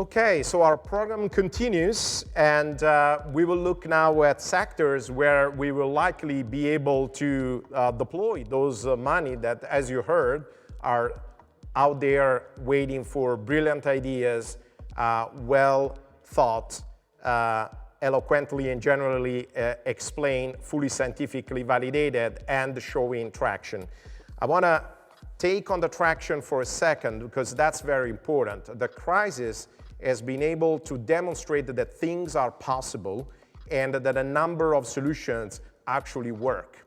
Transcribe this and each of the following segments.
Okay, so our program continues, and we will look now at sectors where we will likely be able to deploy those money that, as you heard, are out there waiting for brilliant ideas, well thought, eloquently and generally explained, fully scientifically validated, and showing traction. I want to take on the traction for a second because that's very important. The crisis has been able to demonstrate that things are possible and that a number of solutions actually work.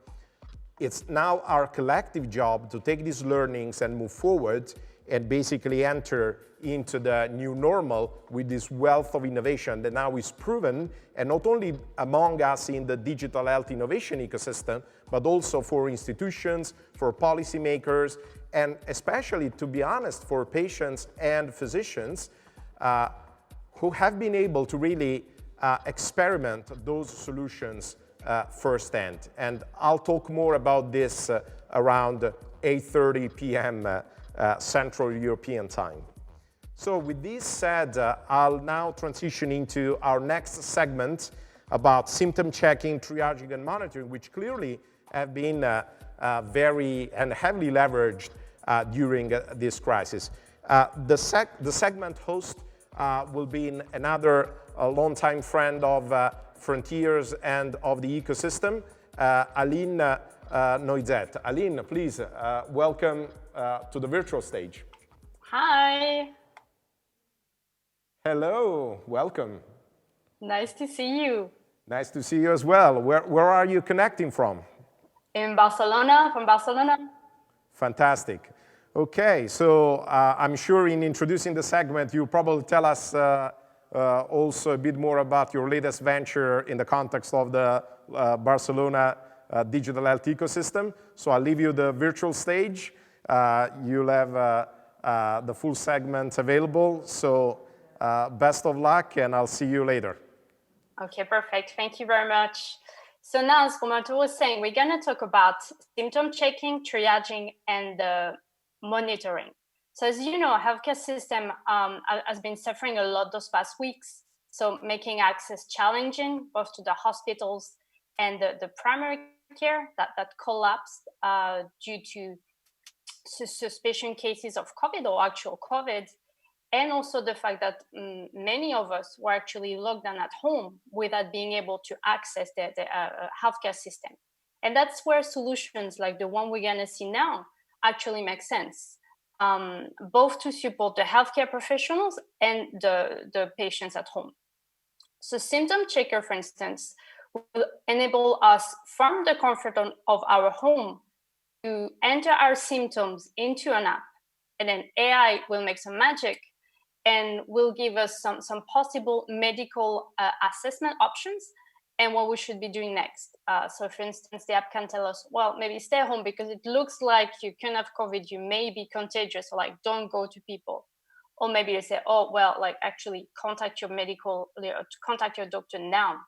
It's now our collective job to take these learnings and move forward and basically enter into the new normal with this wealth of innovation that now is proven, and not only among us in the digital health innovation ecosystem, but also for institutions, for policymakers, and especially, to be honest, for patients and physicians who have been able to really experiment those solutions firsthand. And I'll talk more about this around 8:30 p.m. Central European time. So with this said, I'll now transition into our next segment about symptom checking, triaging, and monitoring, which clearly have been very and heavily leveraged during this crisis. The segment host will be another longtime friend of Frontiers and of the ecosystem, Aline Noizet. Aline, please welcome to the virtual stage. Hi. Hello, welcome. Nice to see you. Nice to see you as well. Where are you connecting from? In Barcelona, from Barcelona. Fantastic. Okay, so I'm sure in introducing the segment, you'll probably tell us also a bit more about your latest venture in the context of the Barcelona digital health ecosystem. So I'll leave you the virtual stage. You'll have the full segment available. So best of luck, and I'll see you later. Okay, perfect. Thank you very much. So now, as Matteo was saying, we're going to talk about symptom checking, triaging, and monitoring. So as you know, healthcare system has been suffering a lot those past weeks. So making access challenging, both to the hospitals and the primary care that collapsed due to suspicion cases of COVID or actual COVID. And also the fact that many of us were actually locked down at home without being able to access the healthcare system. And that's where solutions like the one we're going to see now actually make sense, both to support the healthcare professionals and the patients at home. So Symptom Checker, for instance, will enable us from the comfort of our home to enter our symptoms into an app, and then AI will make some magic and will give us some possible medical assessment options and what we should be doing next. So for instance, the app can tell us, well, maybe stay home because it looks like you can have COVID, you may be contagious, so like don't go to people. Or maybe they say, oh, well, like actually contact your contact your doctor now.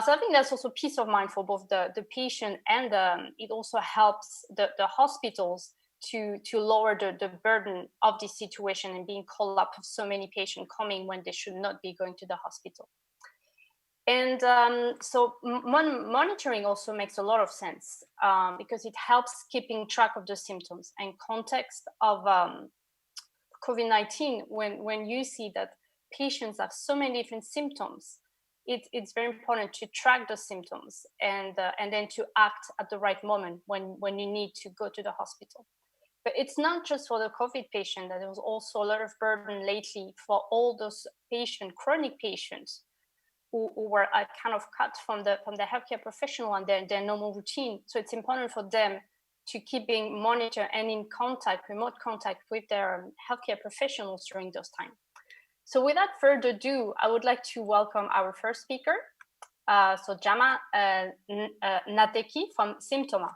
So I think that's also peace of mind for both the patient and it also helps the hospitals to lower the burden of this situation and being called up with so many patients coming when they should not be going to the hospital. And so monitoring also makes a lot of sense because it helps keeping track of the symptoms and context of COVID-19. When you see that patients have so many different symptoms, it's very important to track the symptoms and then to act at the right moment when you need to go to the hospital. But it's not just for the COVID patient, that there was also a lot of burden lately for all those chronic patients who were kind of cut from the healthcare professional and their normal routine. So it's important for them to keep being monitored and in contact, remote contact with their healthcare professionals during those times. So without further ado, I would like to welcome our first speaker, so Jama Nateqi from Symptoma.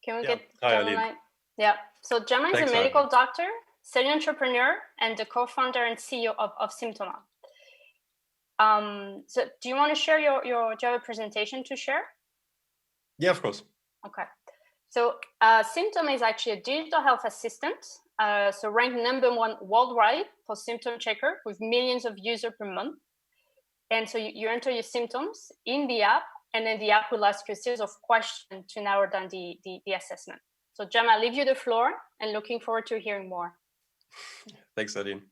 Can we get Jama? Yeah. So Jama is a medical doctor, serial entrepreneur, and the co-founder and CEO of Symptoma. So do you want to share do you have a presentation to share? Yeah, of course. Okay. So Symptoma is actually a digital health assistant so ranked #1 worldwide for symptom checker with millions of users per month. And so you enter your symptoms in the app, and then the app will ask you a series of questions to narrow down the assessment. So Jama, I'll leave you the floor, and looking forward to hearing more. Thanks, Nadine.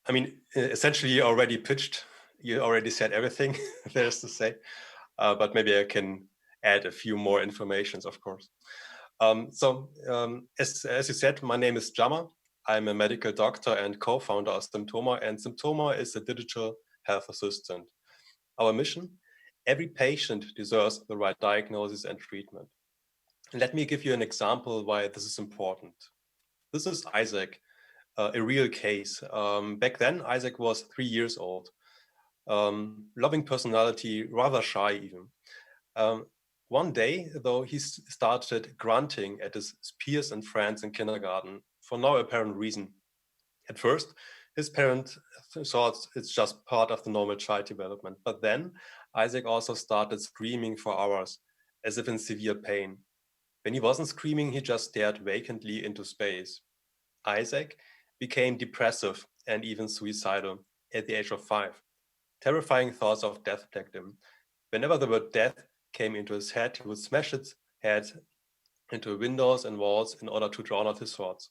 I mean, essentially you already pitched, you already said everything there is to say, but maybe I can add a few more informations, of course. As you said, my name is Jama. I'm a medical doctor and co-founder of Symptoma, and Symptoma is a digital health assistant. Our mission: every patient deserves the right diagnosis and treatment. Let me give you an example why this is important. This is Isaac, a real case. Back then, Isaac was 3 years old, loving personality, rather shy even. One day, though, he started grunting at his peers and friends in kindergarten for no apparent reason. At first, his parents thought it's just part of the normal child development. But then Isaac also started screaming for hours, as if in severe pain. When he wasn't screaming, he just stared vacantly into space. Isaac became depressive and even suicidal at the age of 5. Terrifying thoughts of death plagued him. Whenever the word death came into his head, he would smash his head into windows and walls in order to drown out his thoughts.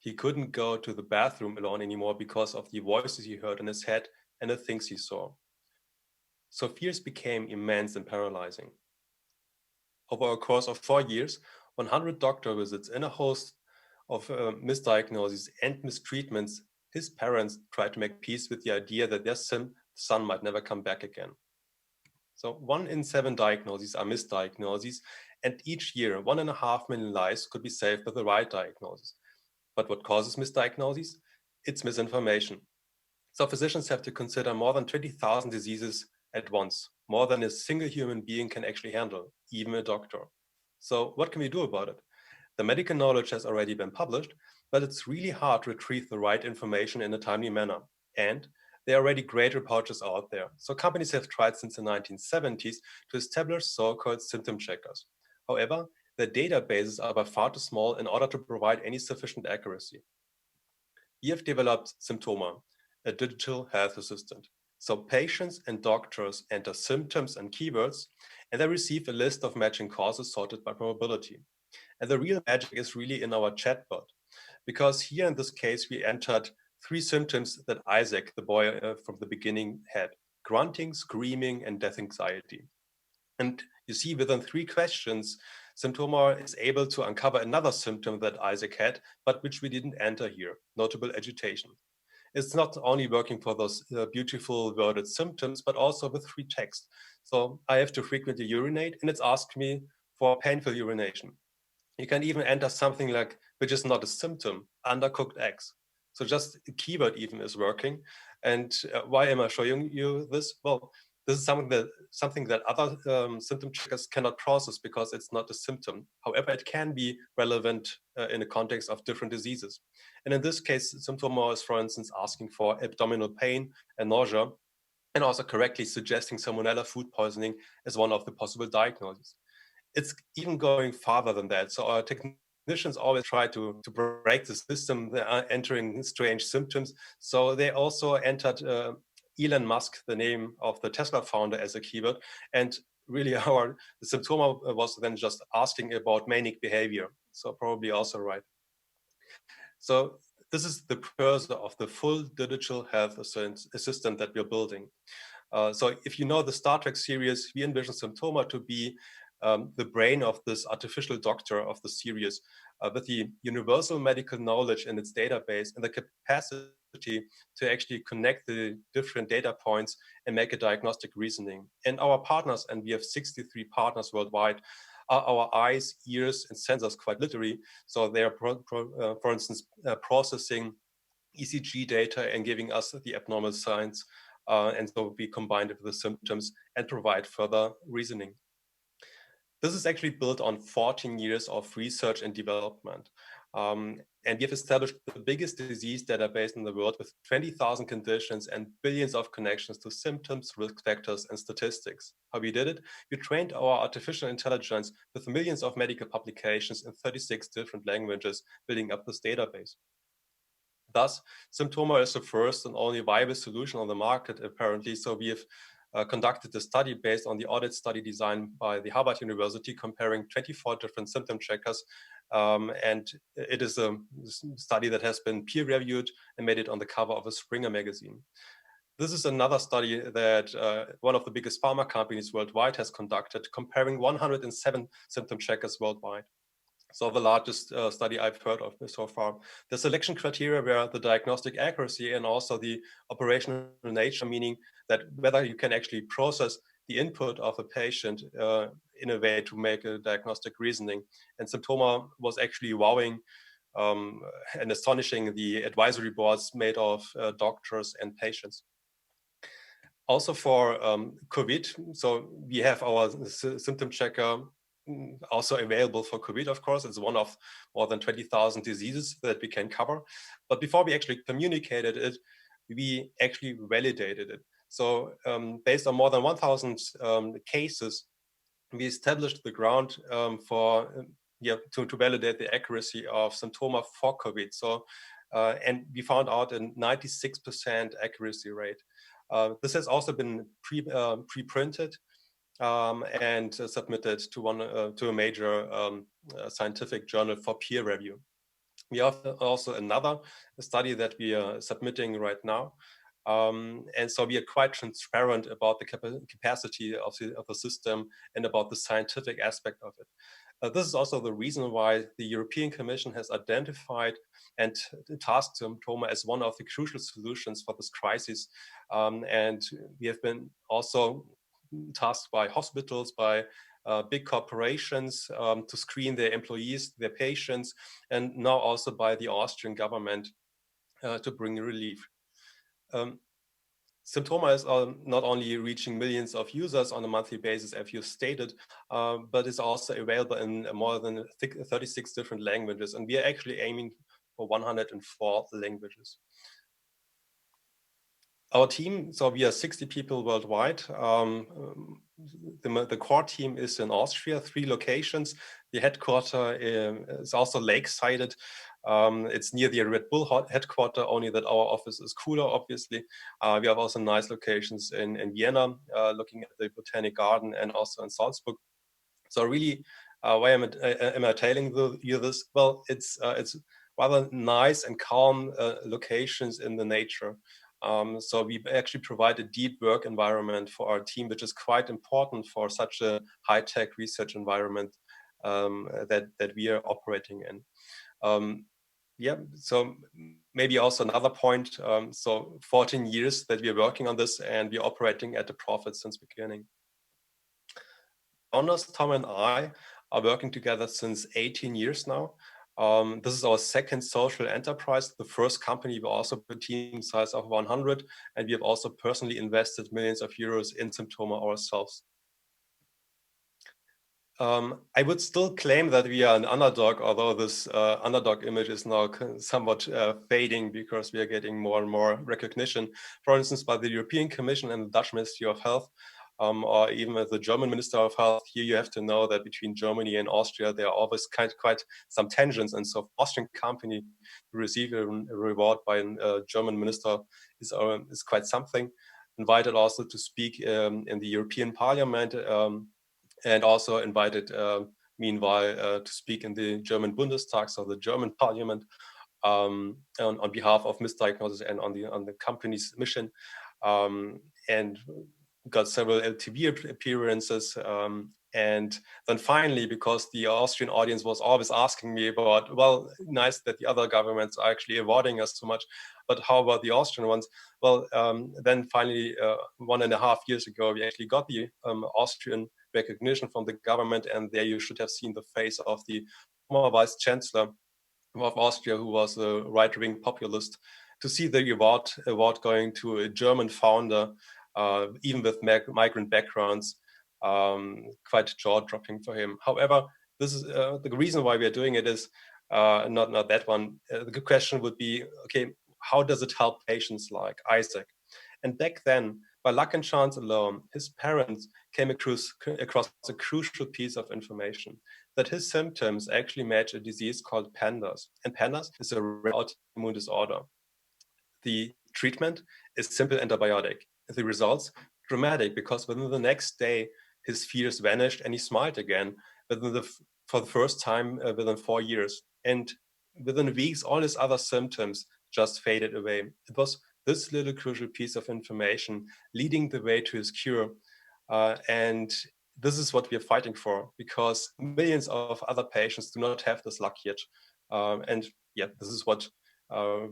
He couldn't go to the bathroom alone anymore because of the voices he heard in his head and the things he saw. So fears became immense and paralyzing. Over a course of 4 years, 100 doctor visits and a host of misdiagnoses and mistreatments, his parents tried to make peace with the idea that their son might never come back again. So 1 in 7 diagnoses are misdiagnoses, and each year 1.5 million lives could be saved with the right diagnosis. But what causes misdiagnoses? It's misinformation. So physicians have to consider more than 20,000 diseases at once, more than a single human being can actually handle, even a doctor. So what can we do about it? The medical knowledge has already been published, but it's really hard to retrieve the right information in a timely manner. And there are already great reports out there. So companies have tried since the 1970s to establish so-called symptom checkers. However, the databases are by far too small in order to provide any sufficient accuracy. We have developed Symptoma, a digital health assistant. So patients and doctors enter symptoms and keywords, and they receive a list of matching causes sorted by probability. And the real magic is really in our chatbot, because here in this case, we entered 3 symptoms that Isaac, the boy from the beginning, had: grunting, screaming, and death anxiety. And you see, within 3 questions, Symptoma is able to uncover another symptom that Isaac had, but which we didn't enter here: notable agitation. It's not only working for those beautiful worded symptoms, but also with free text. So I have to frequently urinate, and it's asked me for painful urination. You can even enter something like, which is not a symptom, undercooked eggs. So just a keyword even is working. And why am I showing you this? Well, this is something that other symptom checkers cannot process because it's not a symptom. However, it can be relevant in the context of different diseases. And in this case, Symptoma is, for instance, asking for abdominal pain and nausea, and also correctly suggesting salmonella food poisoning as one of the possible diagnoses. It's even going farther than that. So our technicians always try to break the system. They are entering strange symptoms. So they also entered Elon Musk, the name of the Tesla founder, as a keyword. And really the Symptoma was then just asking about manic behavior. So probably also right. So this is the cursor of the full digital health assistant that we're building. So if you know the Star Trek series, we envision Symptoma to be the brain of this artificial doctor of the series, with the universal medical knowledge in its database and the capacity to actually connect the different data points and make a diagnostic reasoning. And our partners, and we have 63 partners worldwide, are our eyes, ears, and sensors, quite literally. So they are, for instance, processing ECG data and giving us the abnormal signs. And so we combine it with the symptoms and provide further reasoning. This is actually built on 14 years of research and development. And we have established the biggest disease database in the world with 20,000 conditions and billions of connections to symptoms, risk factors, and statistics. How we did it? We trained our artificial intelligence with millions of medical publications in 36 different languages, building up this database. Thus, Symptoma is the first and only viable solution on the market, apparently. So we have conducted a study based on the audit study designed by the Harvard University, comparing 24 different symptom checkers. And it is a study that has been peer-reviewed and made it on the cover of a Springer magazine. This is another study that one of the biggest pharma companies worldwide has conducted, comparing 107 symptom checkers worldwide. So the largest study I've heard of so far. The selection criteria were the diagnostic accuracy and also the operational nature, meaning that whether you can actually process the input of a patient in a way to make a diagnostic reasoning. And Symptoma was actually wowing and astonishing the advisory boards made of doctors and patients. Also for COVID, so we have our symptom checker also available for COVID, of course. It's one of more than 20,000 diseases that we can cover. But before we actually communicated it, we actually validated it. So based on more than 1,000 cases, we established the ground to validate the accuracy of Symptoma for COVID. So, and we found out a 96% accuracy rate. This has also been pre-printed and submitted to a major scientific journal for peer review. We have also another study that we are submitting right now. And so we are quite transparent about the capacity of the system and about the scientific aspect of it. This is also the reason why the European Commission has identified and tasked Symptoma as one of the crucial solutions for this crisis. And we have been also tasked by hospitals, by big corporations to screen their employees, their patients, and now also by the Austrian government to bring relief. Symptoma is not only reaching millions of users on a monthly basis, as you stated, but is also available in more than 36 different languages. And we are actually aiming for 104 languages. Our team, so we are 60 people worldwide. The core team is in Austria, 3 locations. The headquarter is also lake-sided. It's near the Red Bull headquarter, only that our office is cooler, obviously. We have also nice locations in Vienna, looking at the Botanic Garden, and also in Salzburg. So really, why am I telling you this? Well, it's rather nice and calm locations in the nature. So we actually provide a deep work environment for our team, which is quite important for such a high-tech research environment that we are operating in. Yeah, so maybe also another point. So 14 years that we are working on this, and we're operating at a profit since beginning. Founders, Tom and I, are working together since 18 years now. This is our second social enterprise. The first company, we also have a team size of 100, and we have also personally invested millions of euros in Symptoma ourselves. I would still claim that we are an underdog, although this underdog image is now somewhat fading because we are getting more and more recognition, for instance, by the European Commission and the Dutch Ministry of Health. Or even the German Minister of Health. Here you have to know that between Germany and Austria, there are always quite some tensions. And so Austrian company to receive a reward by a German minister is quite something. Invited also to speak in the European Parliament and also invited meanwhile to speak in the German Bundestag, so the German Parliament, on behalf of misdiagnosis and on the company's mission. And got several TV appearances, and then finally, because the Austrian audience was always asking me about, well, nice that the other governments are actually awarding us so much, but how about the Austrian ones? Well, then finally, 1.5 years ago, we actually got the Austrian recognition from the government, and there you should have seen the face of the former Vice Chancellor of Austria, who was a right-wing populist, to see the award going to a German founder, even with migrant backgrounds, quite jaw-dropping for him. However, this is the reason why we are doing it is not that one. The good question would be, okay, how does it help patients like Isaac? And back then, by luck and chance alone, his parents came across a crucial piece of information, that his symptoms actually match a disease called PANDAS. And PANDAS is a rare autoimmune disorder. The treatment is simple antibiotic. The results dramatic, because within the next day, his fears vanished and he smiled again for the first time within 4 years. And within weeks, all his other symptoms just faded away. It was this little crucial piece of information leading the way to his cure. And this is what we are fighting for, because millions of other patients do not have this luck yet. And yeah, this is what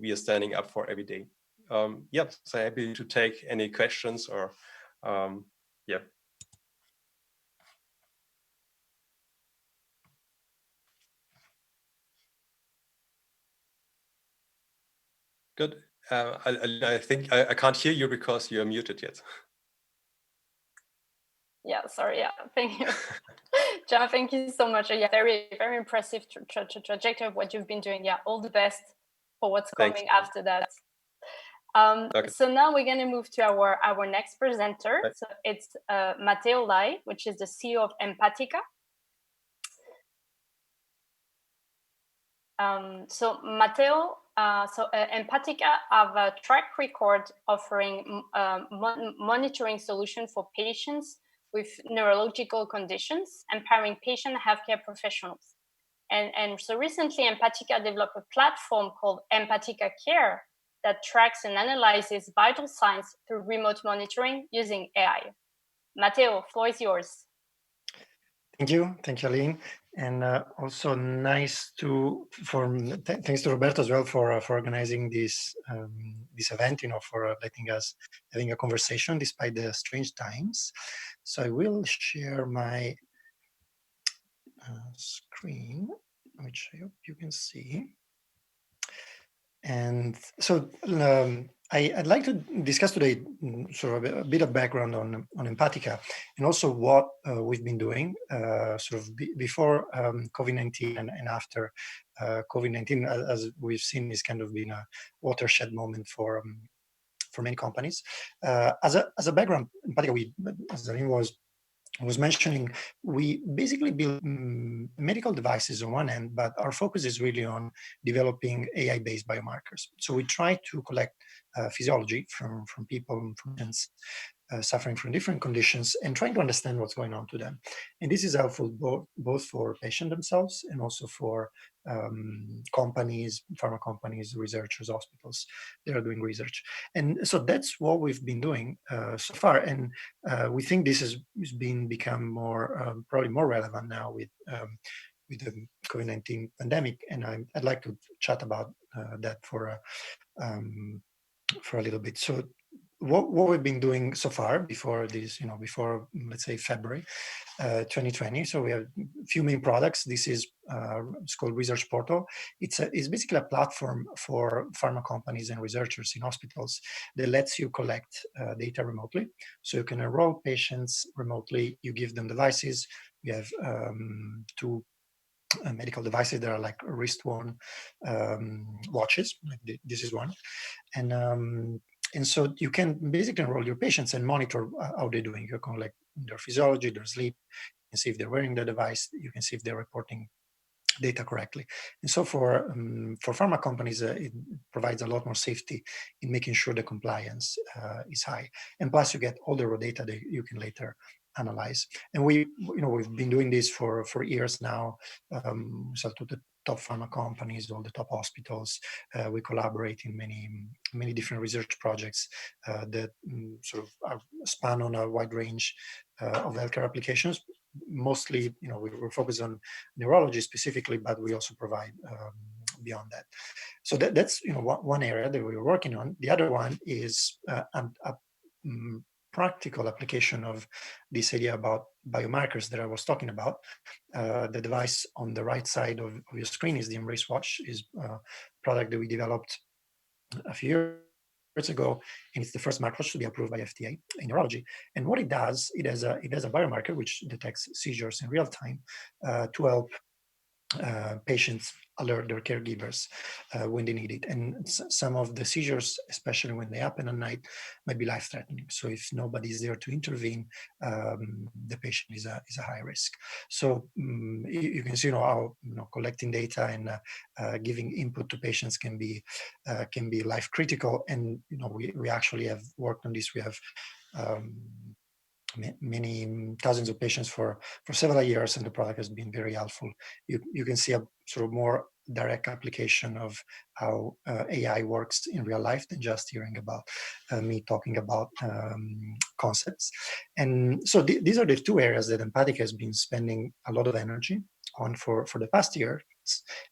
we are standing up for every day. Yep, so happy to take any questions or yeah. Good. I think I can't hear you because you're muted yet. Yeah, sorry. Yeah, thank you. Jama, thank you so much. Yeah, very, very impressive trajectory of what you've been doing. Yeah, all the best for what's coming after that. Okay. So now we're going to move to our next presenter. Right. So it's Matteo Lai, which is the CEO of Empatica. So Matteo, Empatica have a track record offering monitoring solution for patients with neurological conditions, empowering patient healthcare professionals. And so recently, Empatica developed a platform called Empatica Care that tracks and analyzes vital signs through remote monitoring using AI. Matteo, floor is yours. Thank you, Aline, and also nice thanks to Roberto as well for organizing this event. For letting us having a conversation despite the strange times. So I will share my screen, which I hope you can see. And so I'd like to discuss today sort of a bit of background on Empatica, and also what we've been doing before COVID-19 and after COVID-19, as we've seen, is kind of been a watershed moment for many companies. As a background, Empatica, as Aline was mentioning, we basically build medical devices on one end, but our focus is really on developing AI-based biomarkers. So we try to collect physiology from people, from patients suffering from different conditions, and trying to understand what's going on to them. And this is helpful both for patients themselves and also for companies, pharma companies, researchers, hospitals that are doing research. And so that's what we've been doing so far. And we think this has become more, probably more relevant now with the COVID-19 pandemic. And I'd like to chat about that for a little bit. So what we've been doing so far before this, before, let's say, February 2020. So we have a few main products. This is it's called Research Portal. It's basically a platform for pharma companies and researchers in hospitals that lets you collect data remotely. So you can enroll patients remotely. You give them devices. We have two medical devices that are like wrist-worn watches. Like this is one, and so you can basically enroll your patients and monitor how they're doing. You can collect their physiology, their sleep, you can see if they're wearing the device, you can see if they're reporting data correctly. And so for pharma companies, it provides a lot more safety in making sure the compliance is high. And plus you get all the raw data that you can later analyze. And we've been doing this for years now. So to the top pharma companies, all the top hospitals, we collaborate in many different research projects that sort of span on a wide range of healthcare applications. Mostly, we're focused on neurology specifically, but we also provide beyond that. So that's one area that we're working on. The other one is a practical application of this idea about biomarkers that I was talking about. The device on the right side of your screen is the Embrace Watch, is a product that we developed a few years ago, and it's the first smartwatch to be approved by FDA in neurology. And what it does, it has a biomarker which detects seizures in real time to help patients alert their caregivers when they need it. And some of the seizures, especially when they happen at night, might be life-threatening. So if nobody is there to intervene, the patient is a high risk. So you can see, how collecting data and giving input to patients can be life critical. And we actually have worked on this. We have many thousands of patients for several years, and the product has been very helpful. You can see a sort of more direct application of how AI works in real life than just hearing about me talking about concepts. And so these are the two areas that Empathic has been spending a lot of energy on for the past year.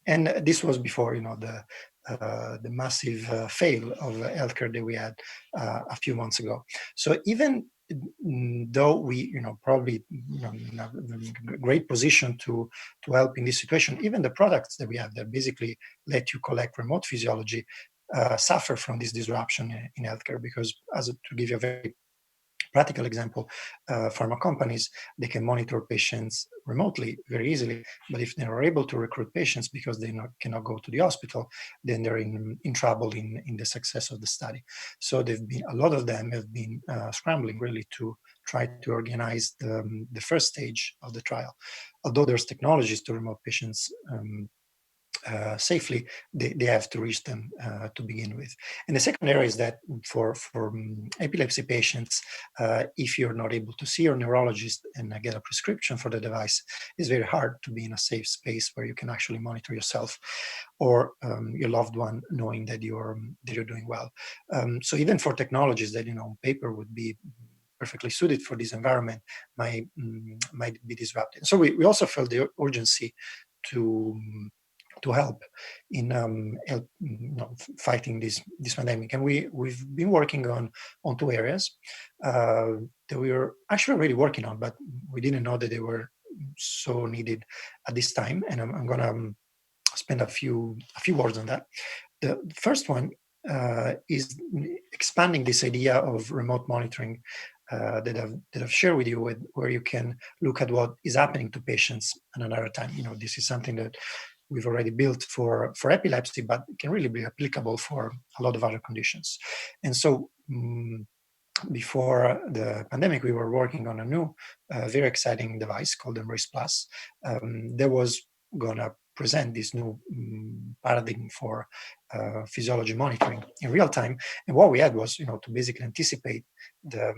And this was before the massive fail of healthcare that we had a few months ago. So even though we probably in a great position to help in this situation, even the products that we have that basically let you collect remote physiology suffer from this disruption in healthcare, because to give you a very practical example, pharma companies, they can monitor patients remotely very easily, but if they're able to recruit patients because they cannot go to the hospital, then they're in trouble in the success of the study. So a lot of them have been scrambling really to try to organize the first stage of the trial. Although there's technologies to remote patients safely, they have to reach them to begin with. And the second area is that for epilepsy patients, if you're not able to see your neurologist and get a prescription for the device, it's very hard to be in a safe space where you can actually monitor yourself or your loved one, knowing that you're doing well. So even for technologies that on paper would be perfectly suited for this environment, might be disrupted. So we also felt the urgency to help in fighting this pandemic. And we've been working on two areas that we were actually already working on, but we didn't know that they were so needed at this time. And I'm going to spend a few words on that. The first one is expanding this idea of remote monitoring that I've shared with you, where you can look at what is happening to patients at another time. This is something that we've already built for epilepsy, but can really be applicable for a lot of other conditions. And so before the pandemic, we were working on a new, very exciting device called Embrace Plus that was going to present this new paradigm for physiology monitoring in real time. And what we had was, to basically anticipate the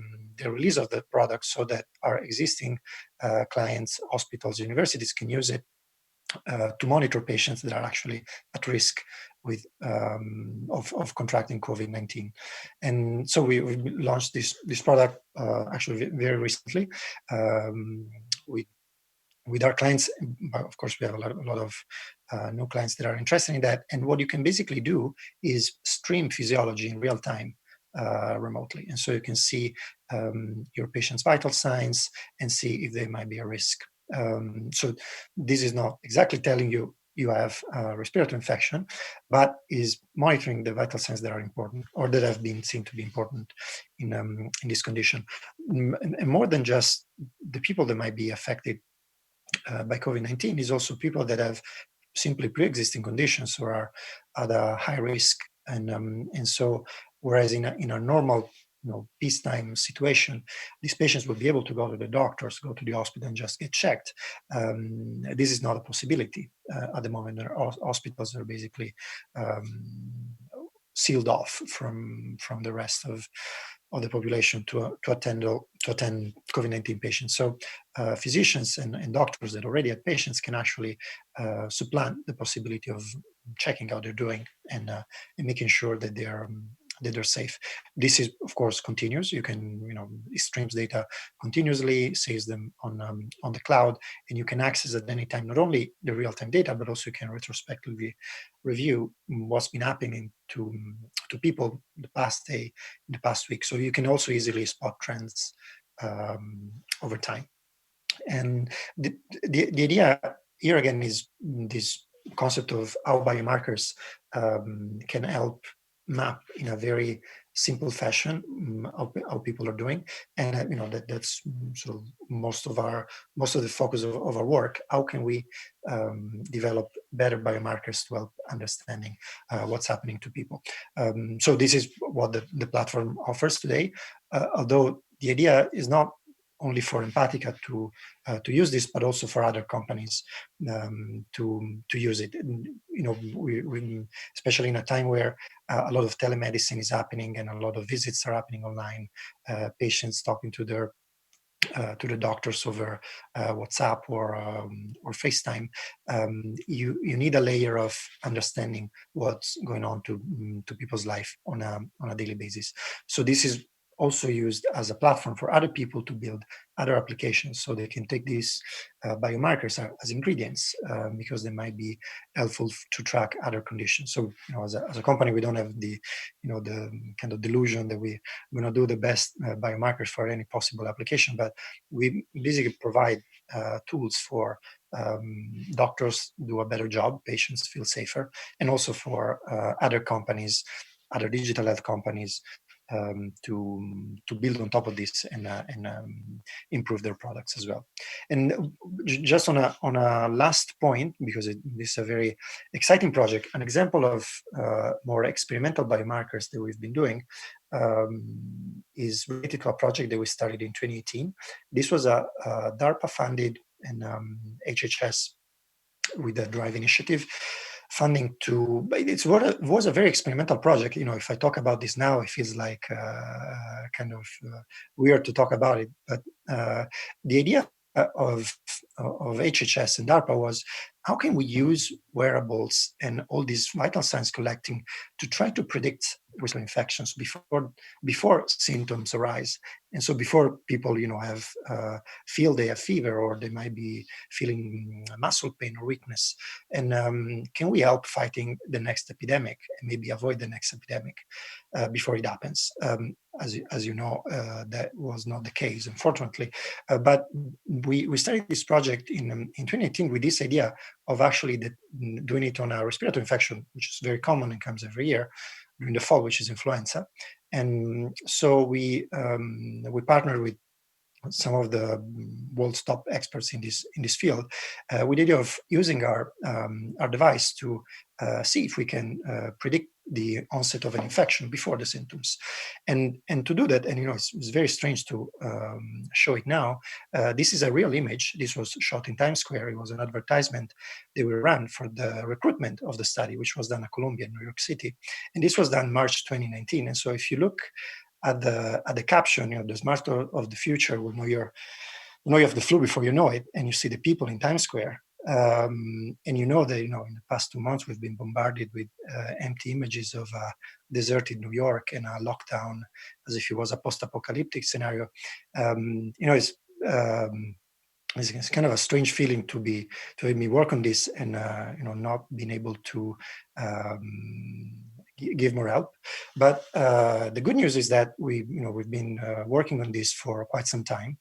release of the product so that our existing clients, hospitals, universities can use it to monitor patients that are actually at risk of contracting COVID-19. And so we launched this product actually very recently with our clients. But of course, we have a lot of new clients that are interested in that. And what you can basically do is stream physiology in real time remotely. And so you can see your patient's vital signs and see if they might be a risk. So this is not exactly telling you have a respiratory infection, but is monitoring the vital signs that are important or that have been seen to be important in this condition. And more than just the people that might be affected by COVID-19 is also people that have simply pre-existing conditions or are at a high risk. And so whereas in a normal peacetime situation, these patients will be able to go to the doctors, go to the hospital and just get checked. This is not a possibility at the moment. Hospitals are basically sealed off from the rest of the population to attend COVID-19 patients. So physicians and doctors that already had patients can actually supplant the possibility of checking how they're doing and making sure that they're safe. This is, of course, continuous. You can, it streams data continuously, saves them on the cloud, and you can access at any time not only the real-time data, but also you can retrospectively review what's been happening to people the past day, the past week. So you can also easily spot trends over time. And the idea here again is this concept of how biomarkers can help map in a very simple fashion how people are doing, and that's sort of most of the focus of our work. How can we develop better biomarkers to help understanding what's happening to people? So this is what the platform offers today, although the idea is not only for Empatica to use this, but also for other companies to use it. And, we especially in a time where a lot of telemedicine is happening and a lot of visits are happening online, patients talking to the doctors over WhatsApp or FaceTime. You need a layer of understanding what's going on to people's life on a daily basis. So this is also used as a platform for other people to build other applications, so they can take these biomarkers as ingredients because they might be helpful to track other conditions. So as a company, we don't have the the kind of delusion that we're going to do the best biomarkers for any possible application, but we basically provide tools for doctors do a better job, patients feel safer, and also for other companies, other digital health companies, to build on top of this and improve their products as well. And just on a last point, because this is a very exciting project, an example of more experimental biomarkers that we've been doing is related to a project that we started in 2018. This was a DARPA-funded and HHS with the DRIVE initiative funding it was a very experimental project. If I talk about this now, it feels like kind of weird to talk about it, but the idea of HHS and DARPA was, how can we use wearables and all these vital signs collecting to try to predict risk of infections before symptoms arise? And so before people feel they have fever, or they might be feeling muscle pain or weakness, and can we help fighting the next epidemic and maybe avoid the next epidemic before it happens? As you know, that was not the case, unfortunately. But we started this project in 2018 with this idea of actually doing it on a respiratory infection, which is very common and comes every year during the fall, which is influenza. And so we partnered with some of the world's top experts in this field, with the idea of using our device to see if we can predict the onset of an infection before the symptoms, and to do that. And it's very strange to show it now. This is a real image. This was shot in Times Square. It was an advertisement they were run for the recruitment of the study, which was done at Columbia in New York City, and this was done March 2019. And so if you look at the caption, the smart of the future will know you have the flu before you know it, and you see the people in Times Square, and that in the past 2 months we've been bombarded with empty images of deserted New York and a lockdown, as if it was a post-apocalyptic scenario. It's kind of a strange feeling to have me work on this and not being able to give more help. But the good news is that we've been working on this for quite some time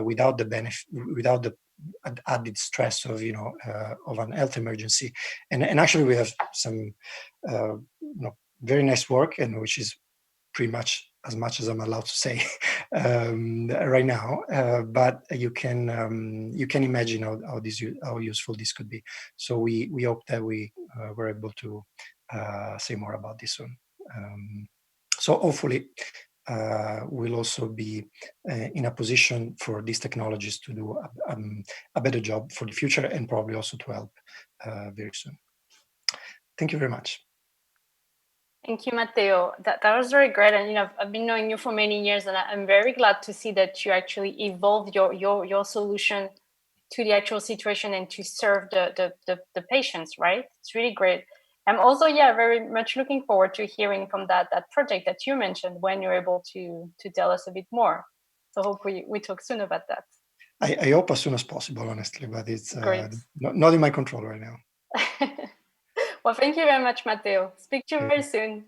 without the added stress of an health emergency, and actually we have some very nice work, and which is pretty much as I'm allowed to say right now. But you can imagine how useful this could be. So we hope that we were able to say more about this soon. So hopefully we'll also be in a position for these technologies to do a better job for the future, and probably also to help very soon. Thank you very much. Thank you, Matteo. That was very great. And I've been knowing you for many years, and I'm very glad to see that you actually evolved your solution to the actual situation and to serve the patients, right? It's really great. I'm also, very much looking forward to hearing from that project that you mentioned when you're able to tell us a bit more. So hope we talk soon about that. I hope as soon as possible, honestly, but it's not in my control right now. Well, thank you very much, Matteo. Speak to you very soon.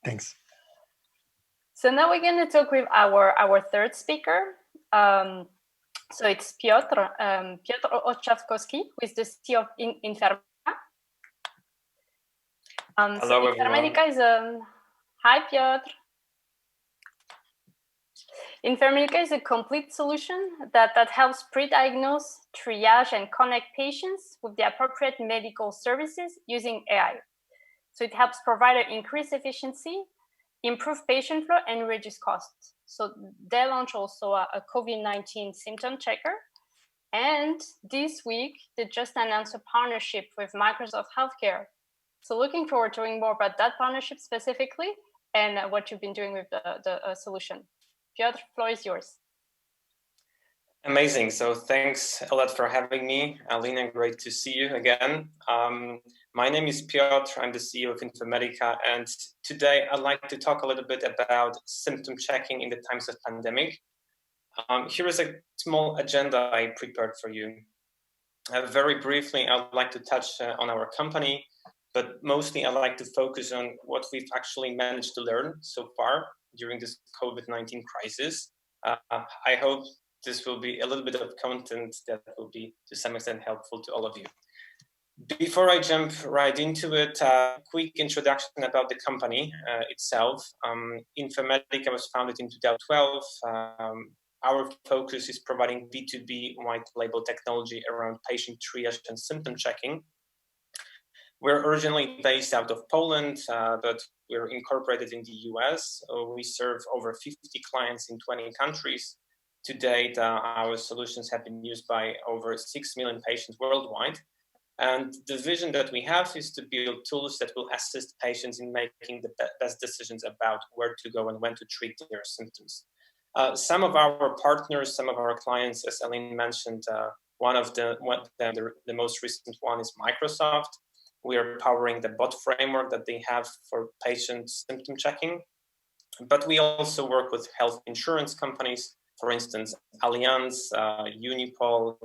Thanks. So now we're going to talk with our third speaker. So it's Piotr Oczawkowski, who is the CEO of Infermetica. Hello, everyone. Infermetica is Hi, Piotr. Informatica is a complete solution that helps pre-diagnose, triage, and connect patients with the appropriate medical services using AI. So it helps providers increase efficiency, improve patient flow, and reduce costs. So they launched also a COVID-19 symptom checker. And this week, they just announced a partnership with Microsoft Healthcare. So looking forward to hearing more about that partnership specifically and what you've been doing with the solution. Piotr, floor is yours. Amazing. So thanks a lot for having me, Alina. Great to see you again. My name is Piotr. I'm the CEO of Informatica. And today I'd like to talk a little bit about symptom checking in the times of pandemic. Here is a small agenda I prepared for you. Very briefly, I'd like to touch on our company, but mostly I'd like to focus on what we've actually managed to learn so far during this COVID-19 crisis. I hope this will be a little bit of content that will be to some extent helpful to all of you. Before I jump right into it, a quick introduction about the company itself. Informatica was founded in 2012. Our focus is providing B2B white label technology around patient triage and symptom checking. We're originally based out of Poland, but we're incorporated in the US. We serve over 50 clients in 20 countries. To date, our solutions have been used by over 6 million patients worldwide. And the vision that we have is to build tools that will assist patients in making the best decisions about where to go and when to treat their symptoms. Some of our partners, some of our clients, as Aline mentioned, the most recent one is Microsoft. We are powering the bot framework that they have for patient symptom checking. But we also work with health insurance companies, for instance, Allianz, Unipol,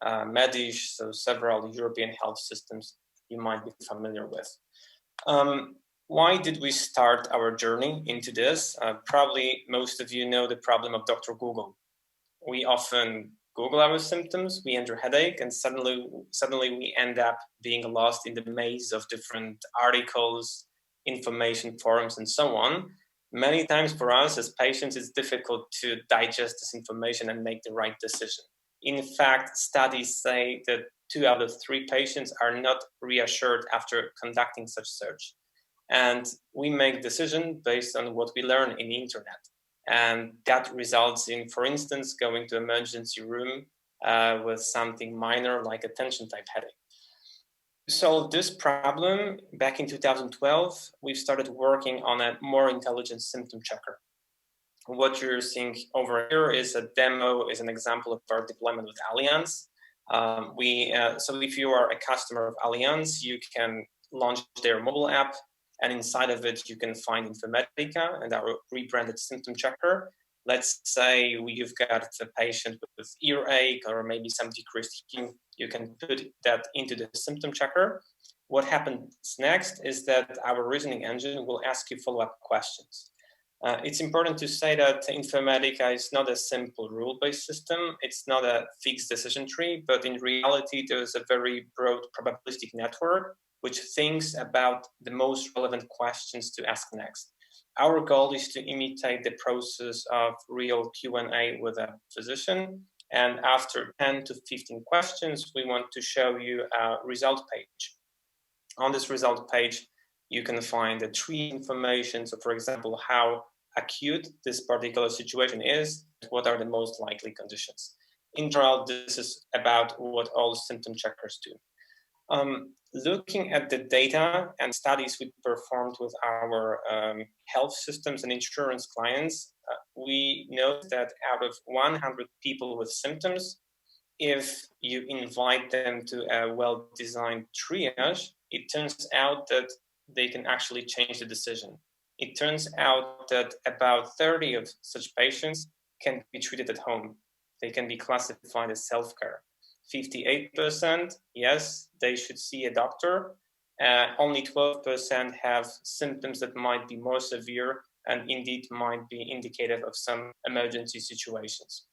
Medish, so several European health systems you might be familiar with. Why did we start our journey into this? Probably most of you know the problem of Dr. Google. We often Google our symptoms, we enter headache, and suddenly we end up being lost in the maze of different articles, information forums, and so on. Many times for us as patients, it's difficult to digest this information and make the right decision. In fact, studies say that 2 out of 3 patients are not reassured after conducting such search. And we make decisions based on what we learn in the internet. And that results in, for instance, going to emergency room with something minor like a tension-type headache. To solve this problem, back in 2012, we started working on a more intelligent symptom checker. What you're seeing over here is a demo, is an example of our deployment with Allianz. So if you are a customer of Allianz, you can launch their mobile app, and inside of it, you can find Informatica and our rebranded symptom checker. Let's say you've got a patient with earache or maybe some decreased hearing. You can put that into the symptom checker. What happens next is that our reasoning engine will ask you follow-up questions. It's important to say that Informatica is not a simple rule-based system. It's not a fixed decision tree, but in reality, there's a very broad probabilistic network which thinks about the most relevant questions to ask next. Our goal is to imitate the process of real Q&A with a physician. And after 10 to 15 questions, we want to show you a result page. On this result page, you can find the tree information. So for example, how acute this particular situation is, what are the most likely conditions. In general, this is about what all symptom checkers do. Looking at the data and studies we performed with our health systems and insurance clients, we know that out of 100 people with symptoms, if you invite them to a well-designed triage, it turns out that they can actually change the decision. It turns out that about 30 of such patients can be treated at home. They can be classified as self-care. 58%, yes, they should see a doctor. Only 12% have symptoms that might be more severe and indeed might be indicative of some emergency situations.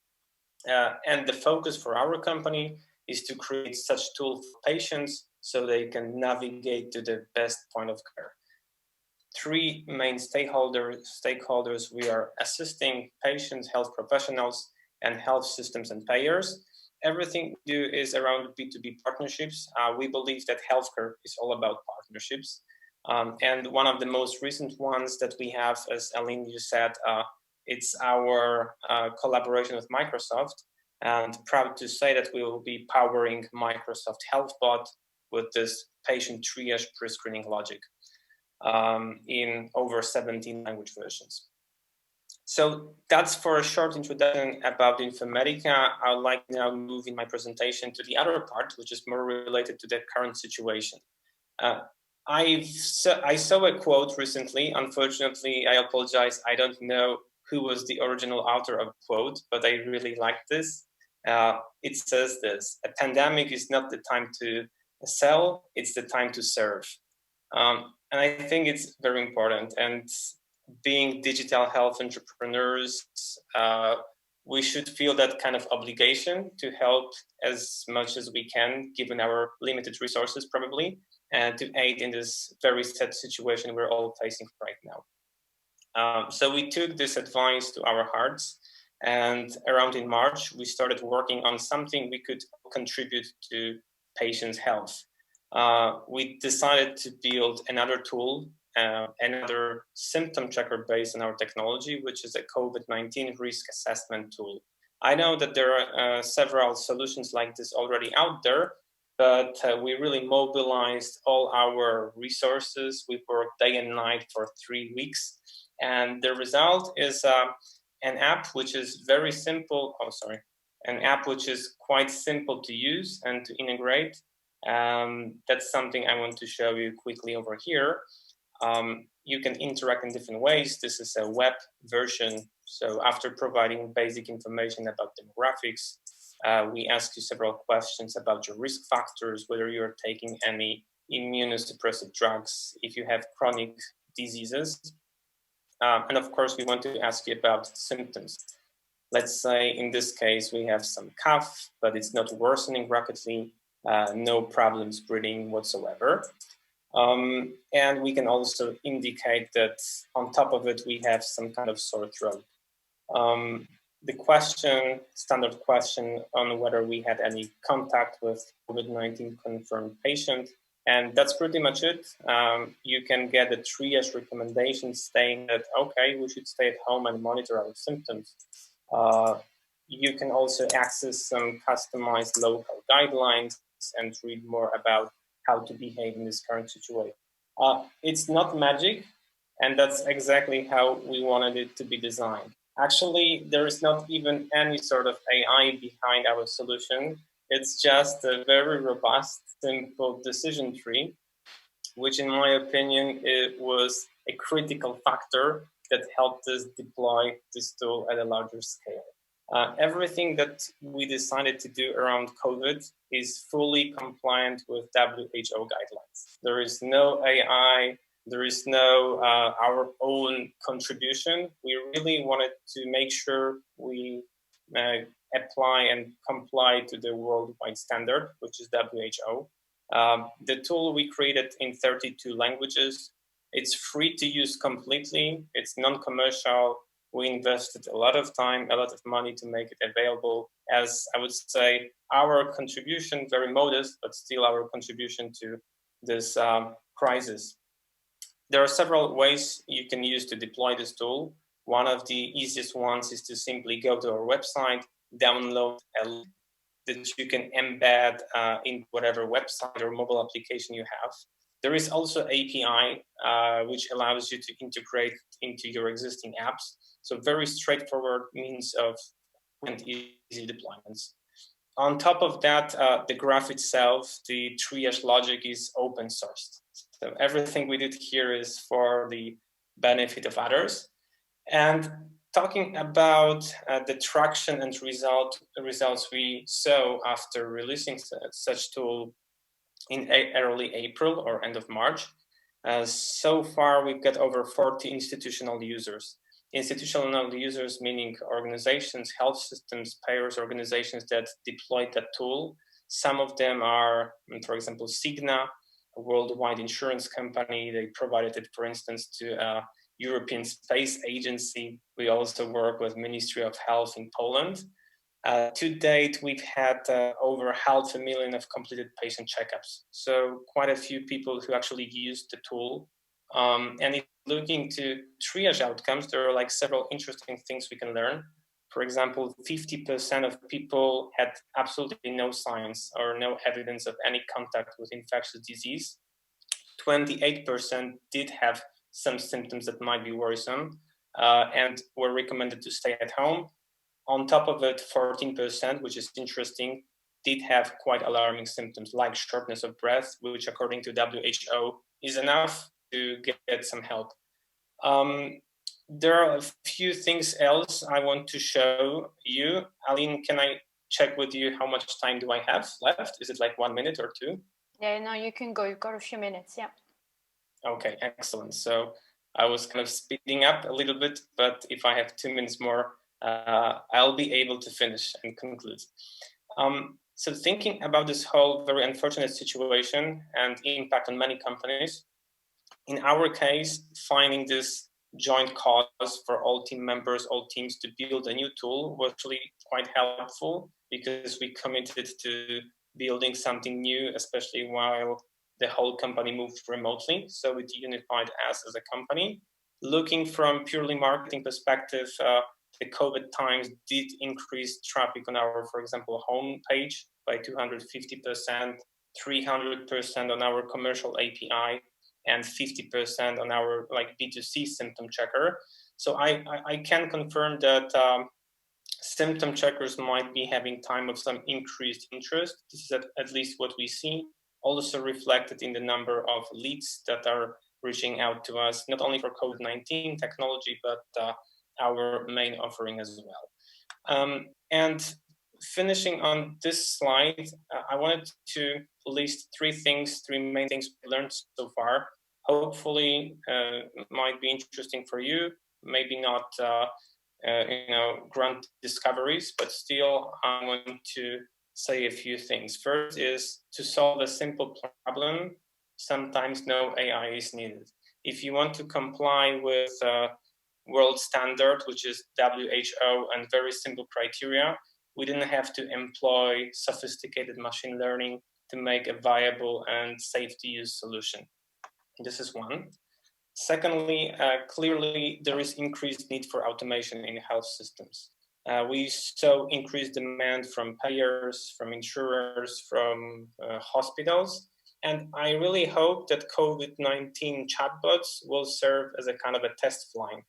And the focus for our company is to create such tools for patients so they can navigate to the best point of care. three main stakeholders. We are assisting patients, health professionals, and health systems and payers. Everything we do is around B2B partnerships. We believe that healthcare is all about partnerships. And one of the most recent ones that we have, as Aline, you said, it's our collaboration with Microsoft. And proud to say that we will be powering Microsoft HealthBot with this patient triage pre-screening logic in over 17 language versions. So that's for a short introduction about Informatica. I would like now to move in my presentation to the other part, which is more related to the current situation. I saw a quote recently. Unfortunately, I apologize. I don't know who was the original author of the quote, but I really like this. It says this: a pandemic is not the time to sell, it's the time to serve. And I think it's very important. And being digital health entrepreneurs, we should feel that kind of obligation to help as much as we can, given our limited resources probably, and to aid in this very sad situation we're all facing right now. So we took this advice to our hearts, and around in March, we started working on something we could contribute to patients' health. We decided to build another tool, another symptom checker based on our technology, which is a COVID-19 risk assessment tool. I know that there are several solutions like this already out there, but we really mobilized all our resources. We worked day and night for 3 weeks. And the result is an app which is very simple. An app which is quite simple to use and to integrate. That's something I want to show you quickly over here. You can interact in different ways. This is a web version. So after providing basic information about demographics, we ask you several questions about your risk factors, whether you're taking any immunosuppressive drugs, if you have chronic diseases. And of course, we want to ask you about symptoms. Let's say in this case, we have some cough, but it's not worsening rapidly, no problems breathing whatsoever. And we can also indicate that on top of it, we have some kind of sore throat. The standard question on whether we had any contact with COVID-19 confirmed patient. And that's pretty much it. You can get a triage recommendation saying that, okay, we should stay at home and monitor our symptoms. You can also access some customized local guidelines and read more about how to behave in this current situation. It's not magic, and that's exactly how we wanted it to be designed. Actually, there is not even any sort of AI behind our solution. It's just a very robust, simple decision tree, which in my opinion, it was a critical factor that helped us deploy this tool at a larger scale. Everything that we decided to do around COVID is fully compliant with WHO guidelines. There is no AI, there is no our own contribution. We really wanted to make sure we apply and comply to the worldwide standard, which is WHO. The tool we created in 32 languages. It's free to use completely. It's non-commercial. We invested a lot of time, a lot of money to make it available. As I would say, our contribution, very modest, but still our contribution to this crisis. There are several ways you can use to deploy this tool. One of the easiest ones is to simply go to our website, download a link that you can embed in whatever website or mobile application you have. There is also API, which allows you to integrate into your existing apps. So very straightforward means of and easy deployments. On top of that, the graph itself, the triage logic is open sourced. So everything we did here is for the benefit of others. And talking about the traction and results we saw after releasing such tool in early April or end of March. So far, we've got over 40 institutional users. Institutional users meaning organizations, health systems, payers, organizations that deployed that tool. Some of them are, for example, Cigna worldwide insurance company. They provided it, for instance, to a European Space Agency. We also work with Ministry of Health in Poland. To date, we've had over 500,000 of completed patient checkups. So quite a few people who actually used the tool. And if looking to triage outcomes, there are like several interesting things we can learn. For example, 50% of people had absolutely no signs or no evidence of any contact with infectious disease. 28% did have some symptoms that might be worrisome and were recommended to stay at home. On top of it, 14%, which is interesting, did have quite alarming symptoms like shortness of breath, which according to WHO is enough to get some help. There are a few things else I want to show you. Aline, can I check with you how much time do I have left? Is it like 1 minute or two? Yeah, no, you can go. You've got a few minutes, yeah. Okay, excellent. So I was kind of speeding up a little bit, but if I have 2 minutes more, I'll be able to finish and conclude. So thinking about this whole very unfortunate situation and impact on many companies, in our case, finding this joint cause for all team members, all teams to build a new tool was actually quite helpful because we committed to building something new, especially while the whole company moved remotely. So it unified us as a company. Looking from purely marketing perspective, the COVID times did increase traffic on our, for example, homepage by 250%, 300% on our commercial API, and 50% on our like B2C symptom checker. So I can confirm that symptom checkers might be having time of some increased interest. This is at least what we see, also reflected in the number of leads that are reaching out to us, not only for COVID-19 technology, but our main offering as well. And finishing on this slide, I wanted to list three main things we learned so far. Hopefully, might be interesting for you. Maybe not, grand discoveries, but still, I want to say a few things. First is to solve a simple problem. Sometimes no AI is needed. If you want to comply with world standard, which is WHO and very simple criteria, we didn't have to employ sophisticated machine learning to make a viable and safe to use solution. This is one. Secondly, clearly there is increased need for automation in health systems. We saw increased demand from payers, from insurers, from hospitals. And I really hope that COVID-19 chatbots will serve as a kind of a test flight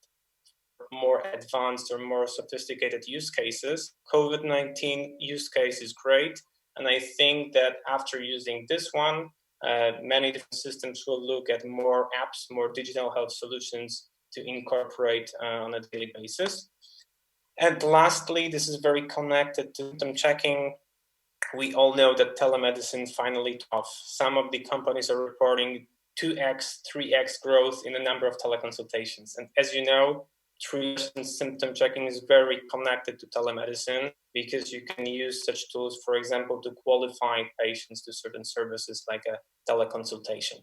for more advanced or more sophisticated use cases. COVID-19 use case is great. And I think that after using this one, many different systems will look at more apps, more digital health solutions to incorporate on a daily basis. And lastly, this is very connected to symptom checking. We all know that telemedicine finally took off. Some of the companies are reporting 2x, 3x growth in the number of teleconsultations. And as you know, triage and symptom checking is very connected to telemedicine because you can use such tools, for example, to qualify patients to certain services like a teleconsultation.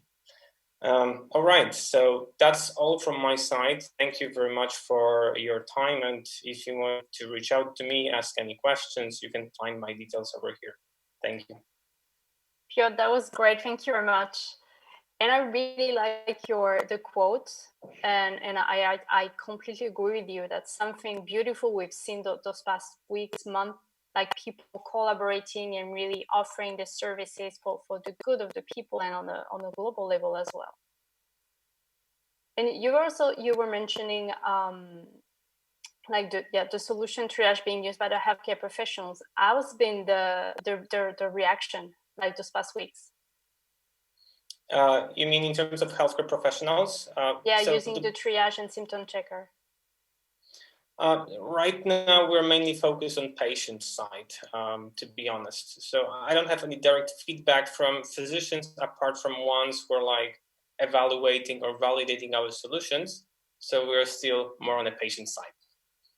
All right, so that's all from my side. Thank you very much for your time. And if you want to reach out to me, ask any questions, you can find my details over here. Thank you. Piotr, that was great. Thank you very much. And I really like the quote, and I completely agree with you. That's something beautiful we've seen those past weeks, months, like people collaborating and really offering the services for the good of the people and on a global level as well. And you were mentioning like the solution triage being used by the healthcare professionals. How's been the reaction like those past weeks? You mean in terms of healthcare professionals? Using the triage and symptom checker. Right now, we're mainly focused on patient side, to be honest. So I don't have any direct feedback from physicians apart from ones who are like evaluating or validating our solutions. So we're still more on the patient side.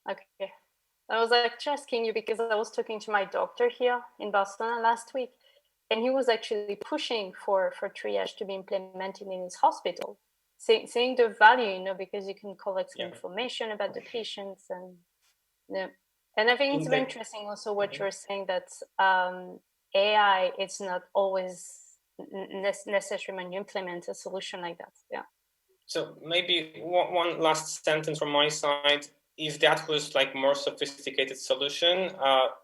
Okay. I was like just asking you because I was talking to my doctor here in Barcelona last week. and he was actually pushing for triage to be implemented in his hospital, seeing the value, because you can collect some information about the patients, and and I think it's very interesting also what you're saying, that AI, it's not always necessary when you implement a solution like that. Yeah. So maybe one last sentence from my side. If that was like more sophisticated solution,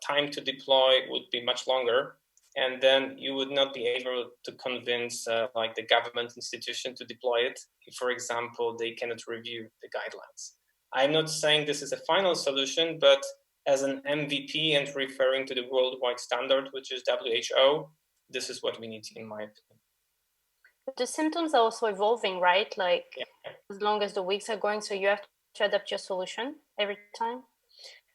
time to deploy would be much longer, and then you would not be able to convince like the government institution to deploy it if, for example, they cannot review the guidelines. I'm not saying this is a final solution, but as an MVP and referring to the worldwide standard, which is WHO, this is what we need, in my opinion. The symptoms are also evolving, right? Like as long as the weeks are going, so you have to adapt your solution every time.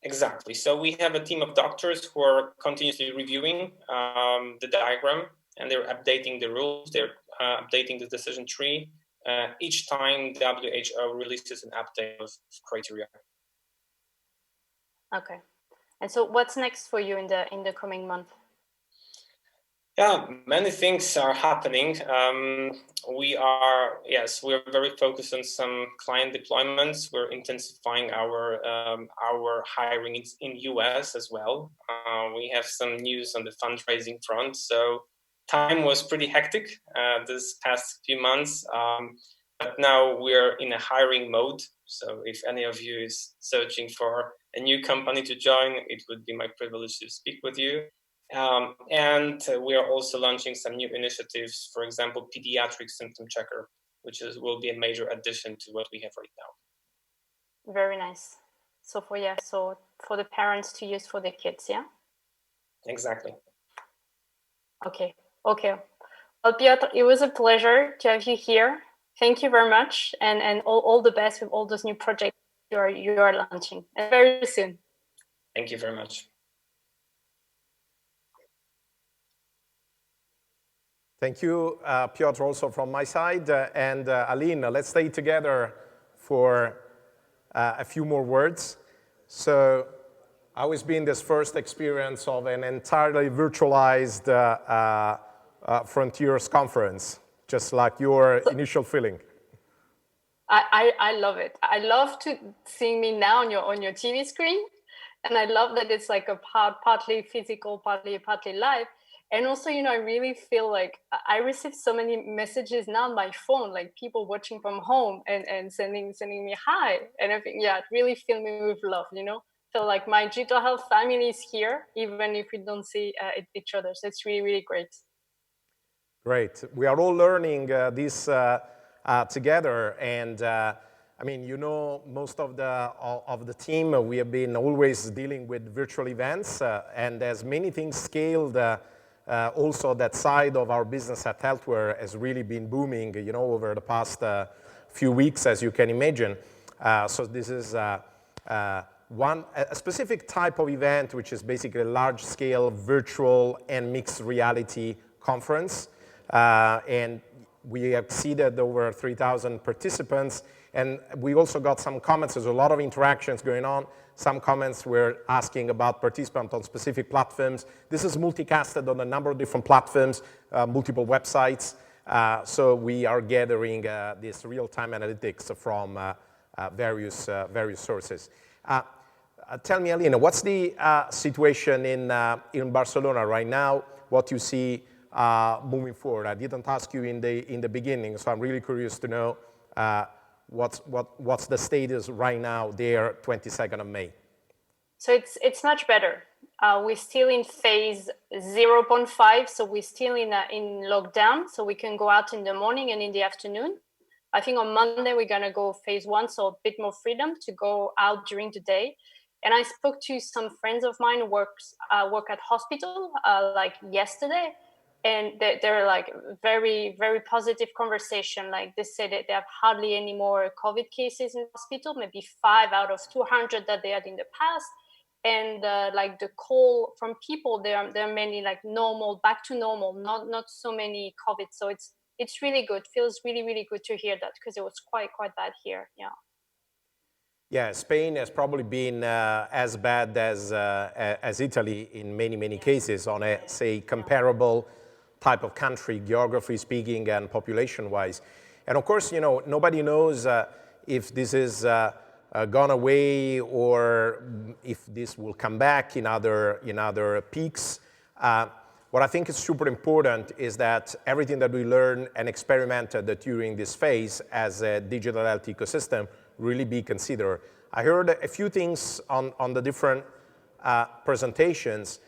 Exactly. So we have a team of doctors who are continuously reviewing the diagram, and they're updating the rules. They're updating the decision tree. Each time WHO releases an update of criteria. Okay. And so what's next for you in the coming month? Yeah, many things are happening. We're very focused on some client deployments. We're intensifying our hiring in US as well. We have some news on the fundraising front. So time was pretty hectic this past few months, but now we're in a hiring mode. So if any of you is searching for a new company to join, it would be my privilege to speak with you. And we are also launching some new initiatives, for example, pediatric symptom checker, which will be a major addition to what we have right now. Very nice. So for the parents to use for the kids, yeah? Exactly. Okay. Well, Piotr, it was a pleasure to have you here. Thank you very much, and all the best with all those new projects you are launching, and very soon. Thank you very much. Thank you, Piotr, also from my side. And Aline, let's stay together for a few more words. So how has been this first experience of an entirely virtualized Frontiers conference, just like your initial feeling? I love it. I love seeing me now on your TV screen. And I love that it's like a partly physical, partly live. And also, I really feel like I receive so many messages now on my phone, like people watching from home and sending me hi. And I think, it really fills me with love, Feel like my digital health family is here, even if we don't see each other. So it's really, really great. Great. We are all learning this together. And most of the team, we have been always dealing with virtual events. And as many things scaled, also that side of our business at Healthware has really been booming, over the past few weeks, as you can imagine. So this is a specific type of event, which is basically a large-scale virtual and mixed reality conference. And we exceeded over 3,000 participants. And we also got some comments. There's a lot of interactions going on. Some comments were asking about participants on specific platforms. This is multicasted on a number of different platforms, multiple websites. So we are gathering this real-time analytics from various sources. Tell me, Alina, what's the situation in Barcelona right now? What you see moving forward? I didn't ask you in the beginning, so I'm really curious to know what's the status right now there, 22nd of May? So it's much better. We're still in phase 0.5, so we're still in lockdown, so we can go out in the morning and in the afternoon. I think on Monday we're gonna go phase 1, so a bit more freedom to go out during the day. And I spoke to some friends of mine who work at hospital like yesterday. And they're like very, very positive conversation. Like they said that they have hardly any more COVID cases in hospital, maybe 5 out of 200 that they had in the past. And like the call from people, they're mainly like normal, back to normal, not so many COVID. So it's really good. Feels really, really good to hear that, because it was quite bad here. Yeah. Yeah, Spain has probably been as bad as Italy in many cases on a, say, comparable type of country, geography speaking and population-wise. And of course, nobody knows if this is gone away or if this will come back in other peaks. What I think is super important is that everything that we learned and experimented during this phase as a digital health ecosystem really be considered. I heard a few things on the different presentations,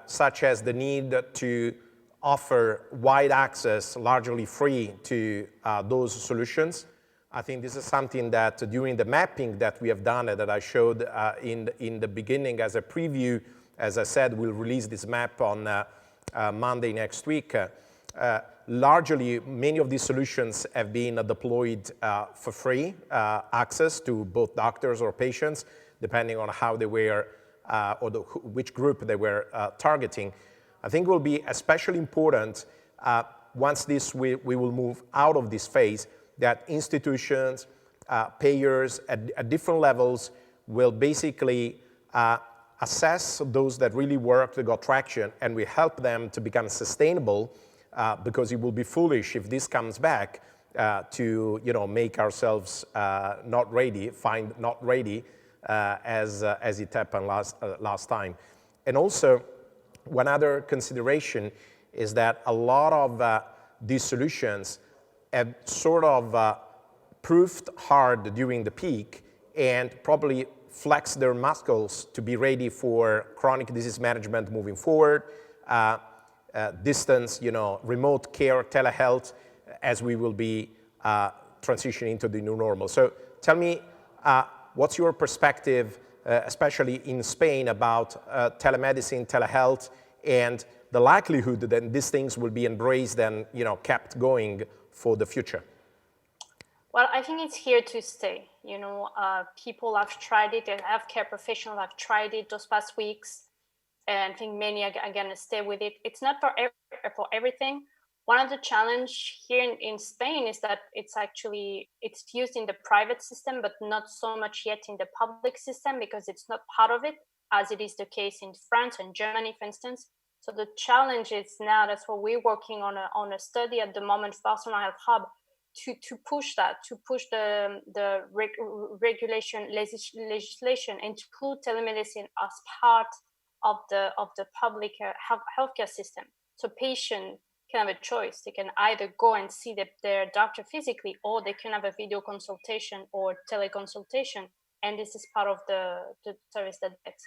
such as the need to offer wide access, largely free, to those solutions. I think this is something that during the mapping that we have done that I showed in the beginning as a preview, as I said, we'll release this map on Monday next week. Largely, many of these solutions have been deployed for free access to both doctors or patients, depending on how they were or which group they were targeting. I think it will be especially important once we will move out of this phase, that institutions, payers at different levels will basically assess those that really work, that got traction, and we help them to become sustainable, because it will be foolish if this comes back to make ourselves not ready as it happened last time. And also, one other consideration is that a lot of these solutions have sort of proved hard during the peak and probably flex their muscles to be ready for chronic disease management moving forward, distance, remote care, telehealth, as we will be transitioning to the new normal. So tell me, what's your perspective, especially in Spain, about telemedicine, telehealth, and the likelihood that these things will be embraced and kept going for the future? Well, I think it's here to stay. People have tried it, and healthcare professionals have tried it those past weeks, and I think many are going to stay with it. It's not for everything. One of the challenge here in Spain is that it's used in the private system, but not so much yet in the public system, because it's not part of it, as it is the case in France and Germany, for instance. So the challenge is now, that's what we're working on a study at the moment, Barcelona Health Hub, to push the regulation legislation and to include telemedicine as part of the public healthcare system. So patients can have a choice. They can either go and see their doctor physically, or they can have a video consultation or teleconsultation, and this is part of the service that gets.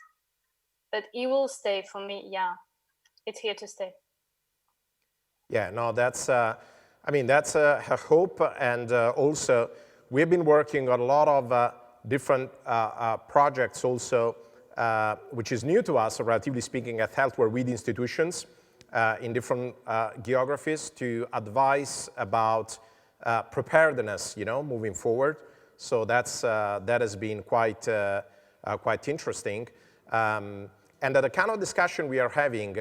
But it will stay for me. Yeah, it's here to stay. Yeah, no, that's her hope. And also, we've been working on a lot of different projects also, which is new to us, relatively speaking, at healthcare with institutions in different geographies to advise about preparedness, moving forward. So that has been quite interesting. And the kind of discussion we are having,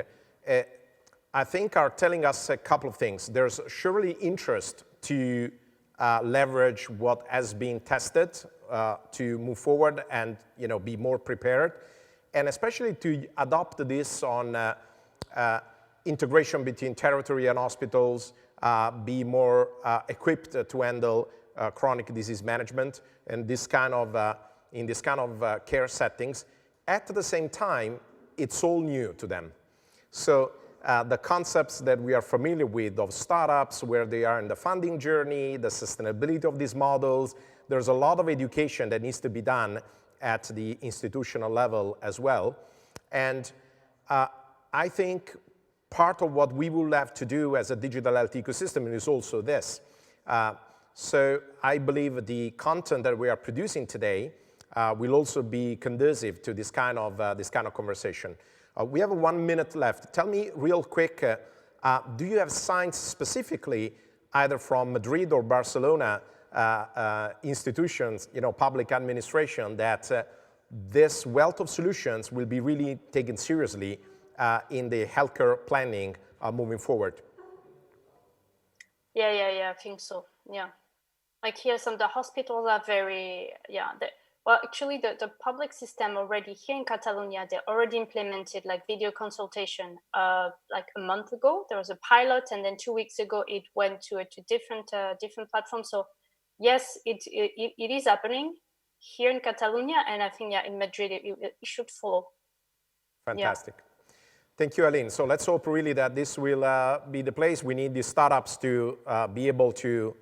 I think, are telling us a couple of things. There's surely interest to leverage what has been tested to move forward and be more prepared, and especially to adopt this on integration between territory and hospitals, be more equipped to handle chronic disease management and in this kind of care settings. At the same time, it's all new to them. So the concepts that we are familiar with of startups, where they are in the funding journey, the sustainability of these models, there's a lot of education that needs to be done at the institutional level as well. And I think part of what we will have to do as a digital health ecosystem is also this. So I believe the content that we are producing today will also be conducive to this kind of conversation. We have 1 minute left. Tell me real quick, do you have signs specifically, either from Madrid or Barcelona institutions, public administration, that this wealth of solutions will be really taken seriously in the healthcare planning moving forward? Yeah, I think so. Yeah. Like here, some of the hospitals are very, Well, actually, the public system already here in Catalonia, they already implemented like video consultation. Like a month ago, there was a pilot, and then 2 weeks ago, it went to different platforms. So yes, it is happening here in Catalonia, and I think in Madrid it should follow. Fantastic. Yeah. Thank you, Aline. So let's hope really that this will be the place. We need the startups to be able to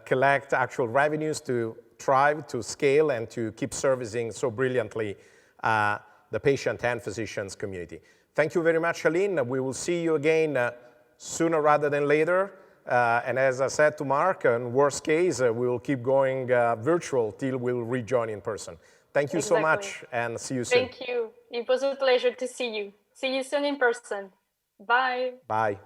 collect actual revenues, to thrive, to scale, and to keep servicing so brilliantly the patient and physicians community. Thank you very much, Aline. We will see you again sooner rather than later. And as I said to Mark, in worst case, we will keep going virtual till we'll rejoin in person. Thank you so much, and see you soon. Thank you. It was a pleasure to see you. See you soon in person. Bye. Bye.